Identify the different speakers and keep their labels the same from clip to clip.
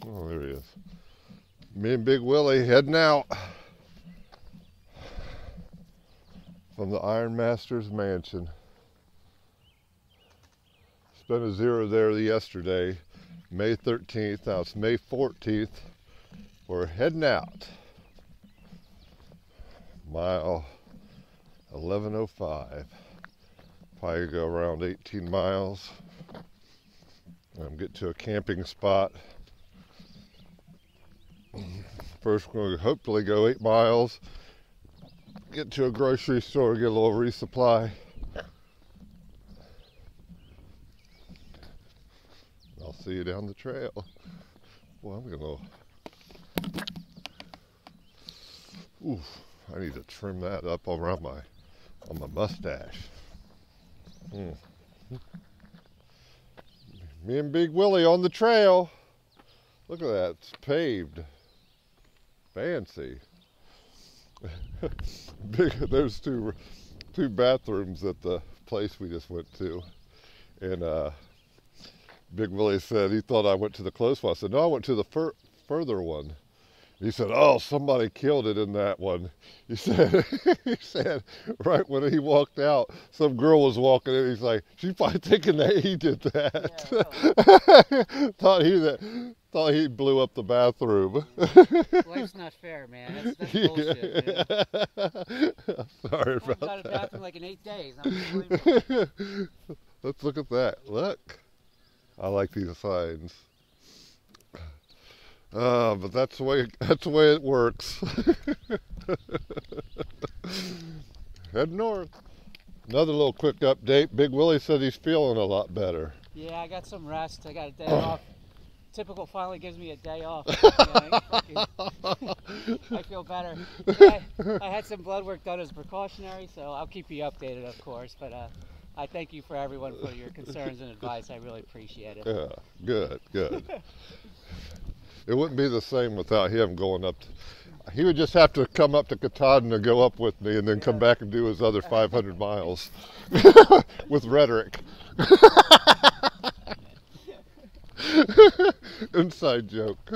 Speaker 1: Oh, there he is. Me and Big Willie heading out from the Iron Master's mansion. Spent a zero there yesterday, May 13th. Now it's May 14th. We're heading out. Mile 1105. Probably go around 18 miles. I'm getting to a camping spot. First, we're going to hopefully go 8 miles. Get to a grocery store, get a little resupply. I'll see you down the trail. Well, I'm gonna. Oof! I need to trim that up around my mustache. Me and Big Willie on the trail. Look at that, it's paved. Fancy. There's two bathrooms at the place we just went to. And Big Willie said he thought I went to the close one. I said, no, I went to the further one. He said, oh, somebody killed it in that one. He said, right when he walked out, some girl was walking in. He's like, she's probably thinking that he did that. Yeah, thought he blew up the bathroom.
Speaker 2: Life's not fair, man. That's bullshit, man.
Speaker 1: Sorry about that.
Speaker 2: I haven't got a bathroom like in 8 days.
Speaker 1: Let's look at that. Look. I like these signs. But that's the way it works. Head north. Another little quick update. Big Willie said he's feeling a lot better.
Speaker 2: Yeah, I got some rest. I got a day off. Typical finally gives me a day off. I feel better. I had some blood work done as precautionary, so I'll keep you updated, of course. But I thank you for everyone for your concerns and advice. I really appreciate it.
Speaker 1: Yeah, good. It wouldn't be the same without him going up. He would just have to come up to Katahdin and go up with me and then come back and do his other 500 miles with rhetoric. Inside joke.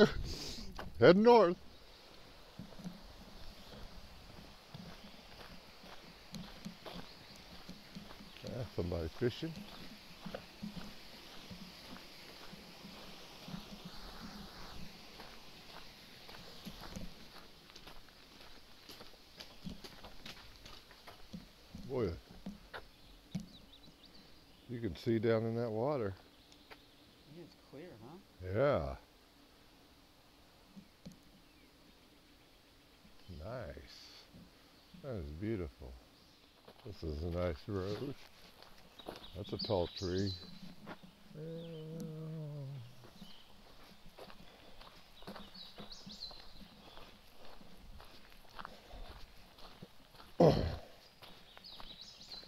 Speaker 1: Head north. Somebody fishing. Boy, you can see down in that water.
Speaker 2: Yeah, it's clear, huh?
Speaker 1: Yeah. Nice. That is beautiful. This is a nice road. That's a tall tree.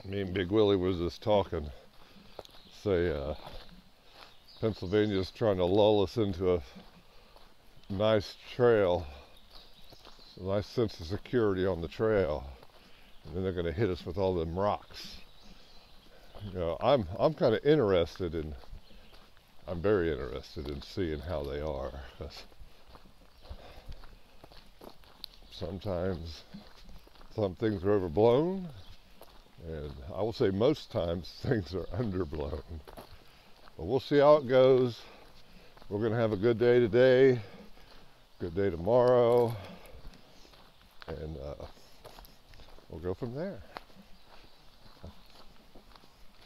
Speaker 1: Me and Big Willie was just talking. Say, Pennsylvania's trying to lull us into a nice trail, a nice sense of security on the trail, and then they're going to hit us with all them rocks. You know, I'm kind of interested in. I'm very interested in seeing how they are. Sometimes some things are overblown, and I will say most times things are underblown. But we'll see how it goes. We're going to have a good day today, good day tomorrow, and we'll go from there.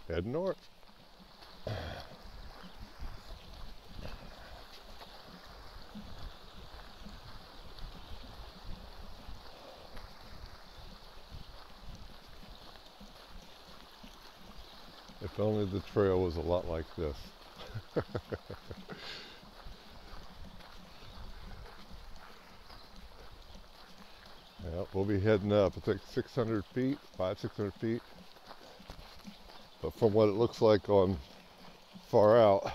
Speaker 1: Head north. If only the trail was a lot like this. Yeah, we'll be heading up, I think 600 feet, 600 feet. But from what it looks like on far out,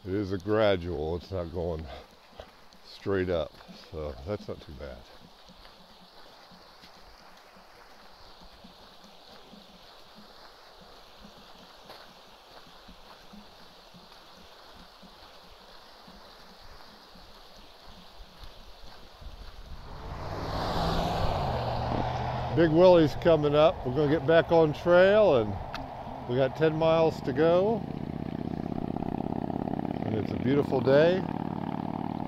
Speaker 1: it is a gradual, it's not going straight up. So that's not too bad. Big Willie's coming up. We're going to get back on trail, and we got 10 miles to go. And it's a beautiful day,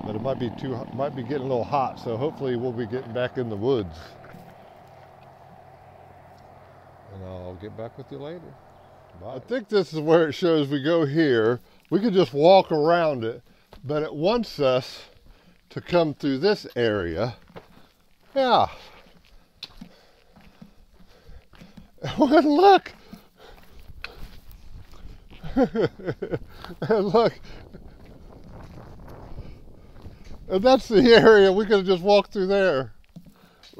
Speaker 1: but it might be getting a little hot, so hopefully we'll be getting back in the woods. And I'll get back with you later. Bye. I think this is where it shows we go here. We could just walk around it, but it wants us to come through this area. Yeah. And look. And look. And that's the area. We could have just walked through there.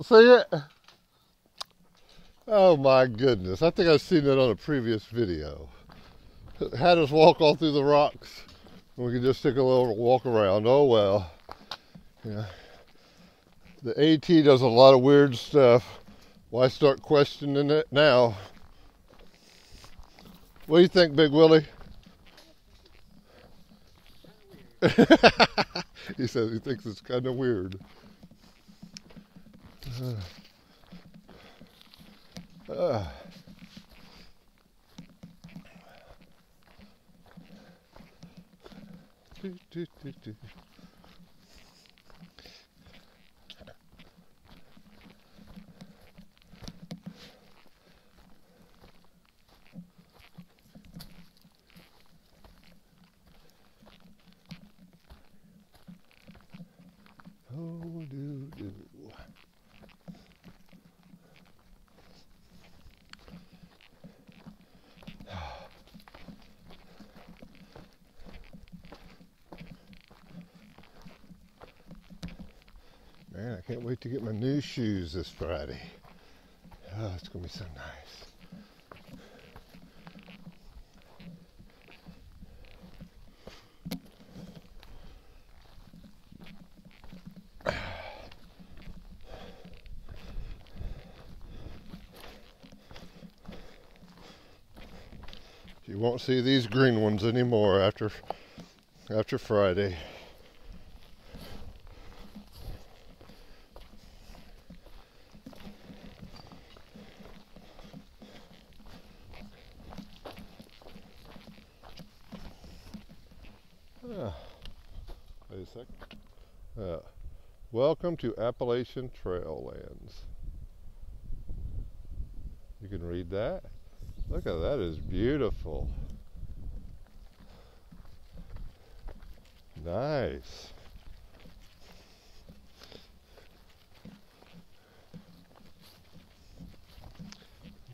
Speaker 1: See it? Oh my goodness. I think I've seen it on a previous video. It had us walk all through the rocks. We could just take a little walk around. Oh well. Yeah. The AT does a lot of weird stuff. Why start questioning it now? What do you think, Big Willie? He says he thinks it's kind of weird. Oh, do. Man, I can't wait to get my new shoes this Friday. Oh, it's going to be so nice. You won't see these green ones anymore after Friday. Wait a second. Welcome to Appalachian Traillands. You can read that. Look at that, is beautiful. Nice.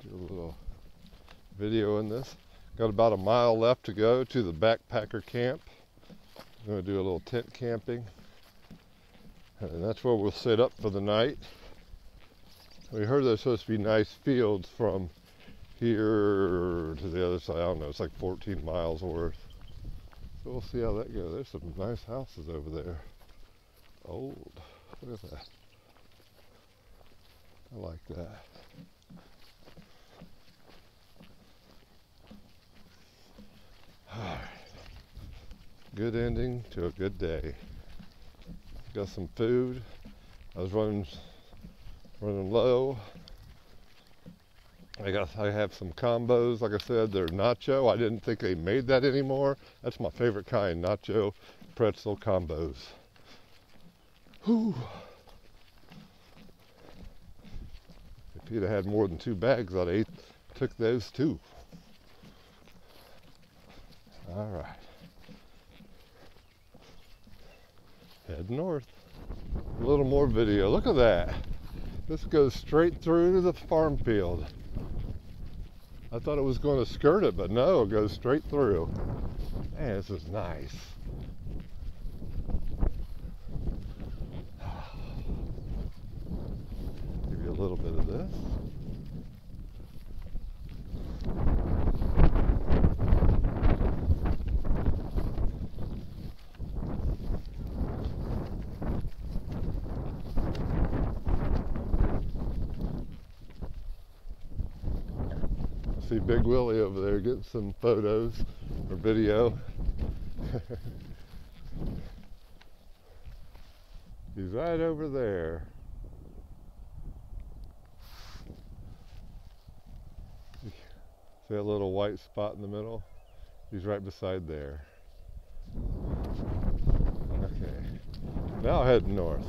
Speaker 1: Do a little video in this. Got about a mile left to go to the backpacker camp. I'm going to do a little tent camping. And that's where we'll sit up for the night. We heard there's supposed to be nice fields from here to the other side. I don't know, it's like 14 miles worth. So we'll see how that goes. There's some nice houses over there. Old. Look at that. I like that. Alright. Good ending to a good day. Got some food. I was running low. I have some combos, like I said, they're nacho. I didn't think they made that anymore. That's my favorite kind, nacho pretzel combos. Whew. If you'd have had more than 2 bags, I'd have took those too. All right. Head north. A little more video. Look at that. This goes straight through to the farm field. I thought it was going to skirt it, but no, it goes straight through. Man, this is nice. Give you a little bit of this. See Big Willie over there getting some photos or video. He's right over there. See that little white spot in the middle? He's right beside there. Okay. Now heading north.